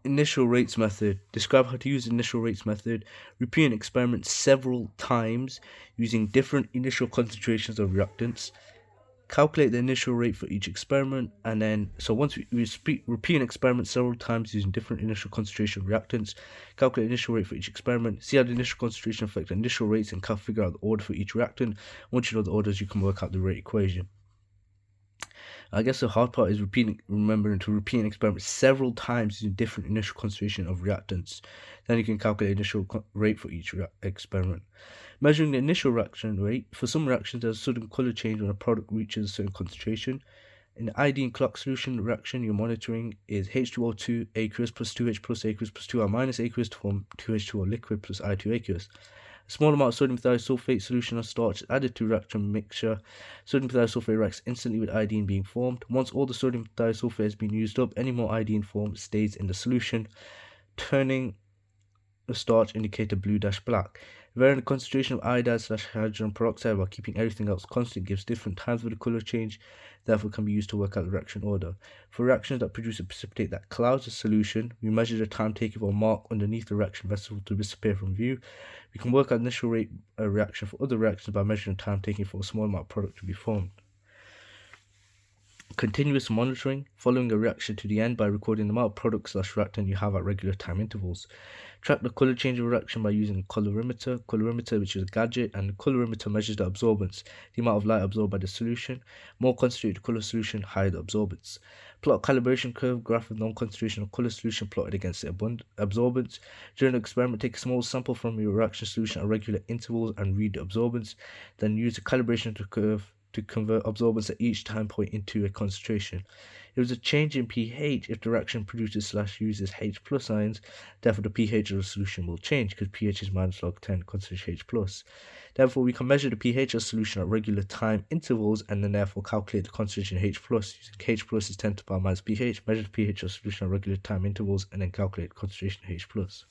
Initial rates method. Describe how to use the initial rates method. Repeat an experiment several times using different initial concentrations of reactants. Calculate the initial rate for each experiment, and then once we repeat an experiment several times using different initial concentration of reactants, calculate the initial rate for each experiment, see how the initial concentration affects the initial rates, and figure out the order for each reactant. Once you know the orders, you can work out the rate equation. I guess the hard part is remembering to repeat an experiment several times using different initial concentration of reactants. Then you can calculate the initial rate for each experiment. Measuring the initial reaction rate. For some reactions, there's a sudden color change when a product reaches a certain concentration. In the iodine clock solution reaction you're monitoring is H2O2 aqueous plus 2H plus aqueous plus 2R minus aqueous to form 2H2O liquid plus I2 aqueous. A small amount of sodium thiosulfate solution of starch is added to reaction mixture. Sodium thiosulfate reacts instantly with iodine being formed. Once all the sodium thiosulfate has been used up, any more iodine formed stays in the solution, turning the starch indicator blue-black. Varying the concentration of iodide/hydrogen peroxide while keeping everything else constant gives different times for the color change, therefore can be used to work out the reaction order. For reactions that produce a precipitate that clouds the solution, we measure the time taken for a mark underneath the reaction vessel to disappear from view. We can work out initial rate reaction for other reactions by measuring the time taken for a small amount of product to be formed. Continuous monitoring, following a reaction to the end by recording the amount of product/reactant you have at regular time intervals. Track the color change of a reaction by using a colorimeter, which is a gadget, and the colorimeter measures the absorbance, the amount of light absorbed by the solution. More concentrated color solution, higher the absorbance. Plot a calibration curve, graph of non-concentration of color solution plotted against the absorbance. During the experiment, take a small sample from your reaction solution at regular intervals and read the absorbance. Then use the calibration curve to convert absorbance at each time point into a concentration. If there's a change in pH, if the reaction produces/uses H plus ions, therefore the pH of the solution will change because pH is minus log 10 concentration H plus. Therefore, we can measure the pH of the solution at regular time intervals and then therefore calculate the concentration H plus. Using H plus is 10 to the power minus pH, measure the pH of the solution at regular time intervals and then calculate the concentration H plus.